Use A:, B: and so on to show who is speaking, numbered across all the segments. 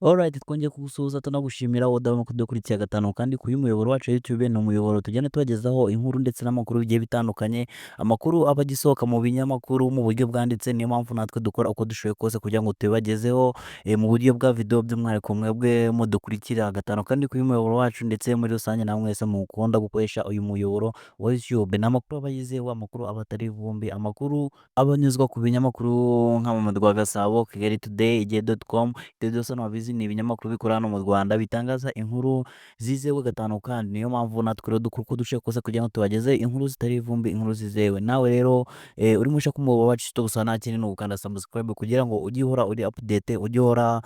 A: Alright, twongeye kugusuhuza tunagushimira wowe udahwema kudukurikiye gatanu kandi k'uyu muyoboro wacu wa YouTube. Ni umuyoboro tugenda tubagezaho inkuru ndetse n'amakuru bigiye bitandukanye, amakuru aba agisohoka mu binyamakuru mu buryo bwanditse. Niyo mpamvu natwe dukora uko dushoboye kose kugira ngo tubibagezeho mu buryo bwa video, by'umwihariko mwebwe mudukurikira gatanu kandi k'uyu muyoboro wacu, ndetse muri rusange namwe mwese mukunda gukoresha uyu muyoboro wa YouTube. Ni amakuru aba yizewe, amakuru aba atari ivumbi, amakuru aba anyuzwa ku binyamakuru nka Mama rwa Gasabo, Kigali Today, Igihe.com. Ibyo byose ntabizi ni ibinyamakuru bikorera hano mu Rwanda bitangaza inkuru zizewe gatanu kandi. Niyo mpamvu natwe rero dukora uko dushoboye kose kugira ngo tubageze inkuru zitari ivumbi, inkuru zizewe. Nawe rero urimo ushaka umuyoboro wacu, icyo gusa nta kindi ni ugukanda subscribe kugira ngo ujye uhora uri update, ujye uhora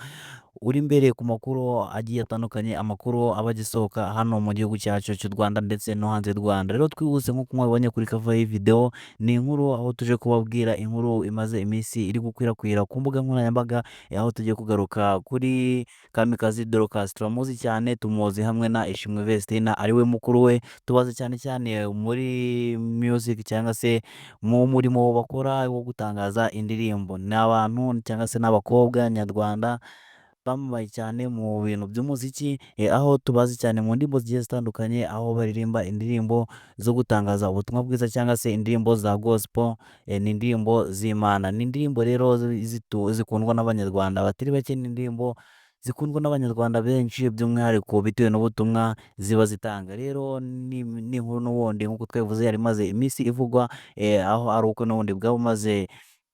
A: uri imbere ku makuru agiye atandukanye, amakuru aba agisohoka hano mu gihugu cyacu cy'u Rwanda ndetse no hanze y'u Rwanda. Rero twihuse nk'uko mwabibonye kuri cover y'iyi video, ni inkuru aho tuje kubabwira inkuru imaze iminsi iri gukwirakwira ku mbuga nkoranyambaga, aho tugiye kugaruka kuri Kamikazi Dorcas. Turamuzi cyane, tumuzi hamwe na Ishimwe Vestina ariwe mukuru we, tubazi cyane cyane muri music cyangwa se mu murimo bakora wo gutangaza indirimbo. Ni abantu cyangwa se n'abakobwa nyarwanda bamamaye cyane mu bintu by'umuziki, aho tubazi cyane mu ndirimbo zigiye zitandukanye, aho baririmba indirimbo zo gutangaza ubutumwa bwiza cyangwa se indirimbo za gospel. Ni indirimbo z'Imana, ni indirimbo rero zikundwa n'abanyarwanda batari bake, ni indirimbo zikundwa n'abanyarwanda benshi, by'umwihariko bitewe n'ubutumwa ziba zitanga. Rero ni inkuru n'ubundi nk'uko twabivuze yari imaze iminsi ivugwa, aho ari uko n'ubundi bwaba bumaze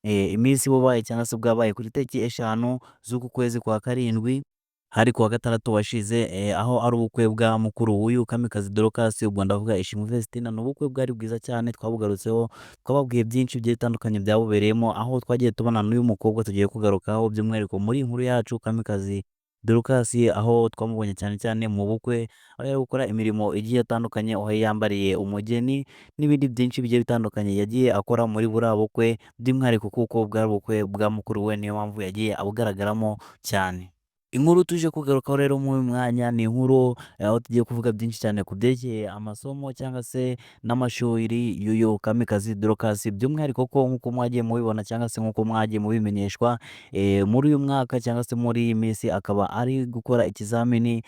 A: iminsi bubaye cyangwa se bwabaye kuri tariki 5 z'uku kwezi kwa karindwi, hari kuwa gatandatu washize, aho ari ubukwe bwa mukuru w'uyu Kamikazi Dorcas, ubwo ndavuga Ishimwe Vestina. Ni ubukwe bwari bwiza cyane, twabugarutseho twababwiye byinshi bigiye bitandukanye byabubereyemo, aho twagiye tubona n'uyu mukobwa tugiye kugarukaho, by'umwihariko muri iyi nkuru yacu Kamikazi Dorcas, aho twamubonye cyane cyane mu bukwe, aho yari gukora imirimo igiye itandukanye, aho yambariye umugeni n'ibindi byinshi bigiye bitandukanye yagiye akora muri buriya bukwe, by'umwihariko kuko bwari ubukwe bwa mukuru we, niyo mpamvu yagiye abugaragaramo cyane. Inkuru tuje kugarukaho rero muri uyu mwanya ni inkuru, aho tugiye kuvuga byinshi cyane ku byerekeye amasomo cyangwa se n'amashuri y'uyu Kamikazi Dorcas, by'umwihariko ko nk'uko mwagiye mubibona cyangwa se nk'uko mwagiye mubimenyeshwa, muri uyu mwaka cyangwa se muri iyi minsi akaba ari gukora ikizamini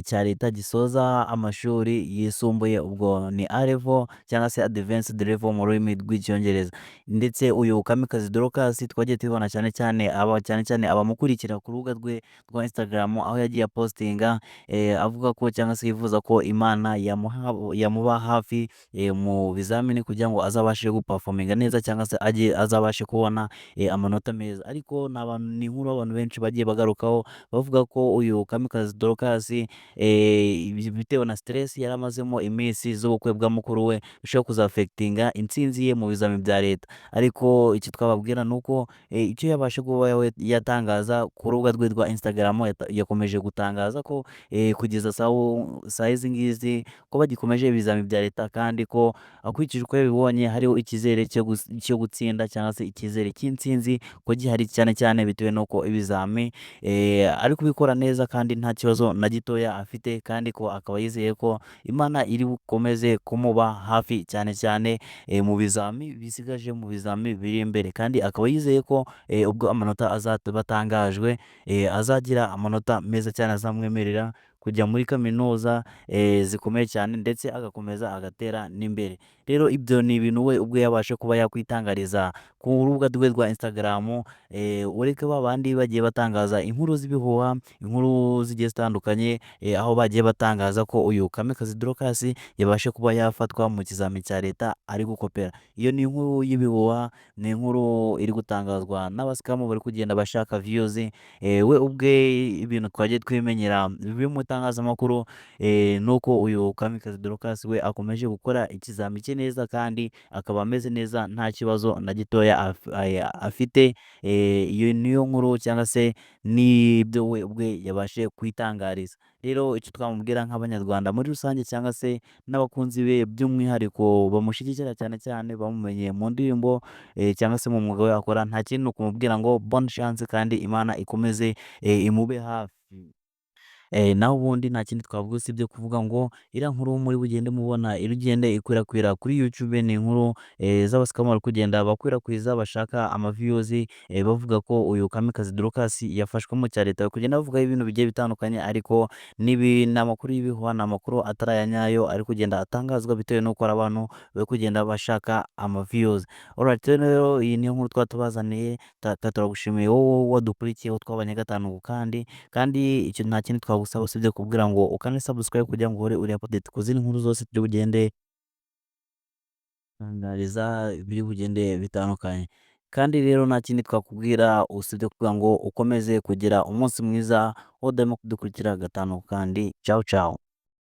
A: cya leta gisoza amashuri yisumbuye, ubwo ni A level cyangwa se advanced level mu rurimi rw'icyongereza. Ndetse uyu Kamikazi Dorcas twagiye tubibona cyane cyane abamukurikira ku rubuga rwe rwa Instagram, aho yagiye apostinga avuga ko cyangwa se yifuza ko Imana yamuba hafi mu bizamini kugira ngo azabashe guperforminga neza cyangwa se azabashe kubona amanota meza. Ariko ni inkuru abantu benshi bagiye bagarukaho bavuga ko uyu Kamikazi Dorcas bitewe na stress yari amazemo iminsi z'ubukwe bwa mukuru we bishobora kuzafectinga intsinzi ye mu bizamini bya leta. Ariko icyo twababwira ni uko icyo yabashe kuba yatangaza ku rubuga rwe rwa Instagram, yakomeje gutangaza ko kugeza saa izi ngizi ko bagikomeje ibizamini bya leta, kandi ko akurikije uko yabibonye hariho icyizere cyo gutsinda cyangwa se icyizere cy'intsinzi ko gihari, cyane cyane bitewe n'uko ibizami ari kubikora neza kandi nta kibazo na gitoya afite, kandi ko akaba yizeye ko Imana iri bukomeze kumuba hafi cyane cyane mu bizami bisigaje, mu bizami biri imbere, kandi akaba yizeye ko ubwo amanota azaba atangajwe, azagira amanota meza cyane azamwemerera kujya muri kaminuza zikomeye cyane, ndetse agakomeza agatera n'imbere. Rero ibyo ni ibintu we ubwo yabashe kuba yakwitangariza ku rubuga rwe rwa Instagram, ureke ba bandi bagiye batangaza inkuru z'ibihuha, inkuru zigiye zitandukanye, aho bagiye batangaza ko uyu Kamikazi Dorcas yabashe kuba yafatwa mu kizamini cya leta ari gukopera. Iyo ni inkuru y'ibihuha, ni inkuru iri gutangazwa n'abasikamu bari kugenda bashaka views. We ubwe ibintu twagiye twimenyera bimutangazamakuru, nuko uyu Kamikazi Dorcas we akomeje gukora ikizami cye neza, kandi akaba ameze neza nta kibazo na gitoya afite. Iyo niyo nkuru cyangwa se n'ibyo we ubwe yabashe kwitangariza. Rero icyo twamubwira nk'abanyarwanda muri rusange cyangwa se n'abakunzi be by'umwihariko bamushyigikira cyane cyane bamumenye mu ndirimbo cyangwa se mu mwuga we akora, nta kindi ni ukumubwira ngo bonne chance kandi Imana ikomeze imube hafi. naho ubundi nta kindi twavuga usibye kuvuga ngo iriya nkuru muri bugende mubona igende ikwirakwira kuri YouTube ni inkuru z'abasikamu bari kugenda bakwirakwiza bashaka ama-views bavuga ko uyu Kamikazi Dorcas yafashwe mu cya leta, bari kugenda bavugaho ibintu bigiye bitandukanye ariko ni amakuru y'ibihuha, ni amakuru atari aya nyayo ari kugenda atangazwa bitewe n'uko hari abantu bari kugenda bashaka ama-views. Alright rero iyi niyo nkuru twaba tubazaniye, turagushimiye wowe wadukurikiye, aho twabanye gatanu ku kandi icyo nta kindi twagusaba usibye kubwira ngo ukande subscribe kugira ngo uhore uri update ku zindi nkuru zose turi bugende tangariza biri bugende bitandukanye. Kandi rero nta kindi twakubwira usibye kuvuga ngo ukomeze kugira umunsi mwiza, wowe udahwema kudukurikira gatanu kandi ciao ciao.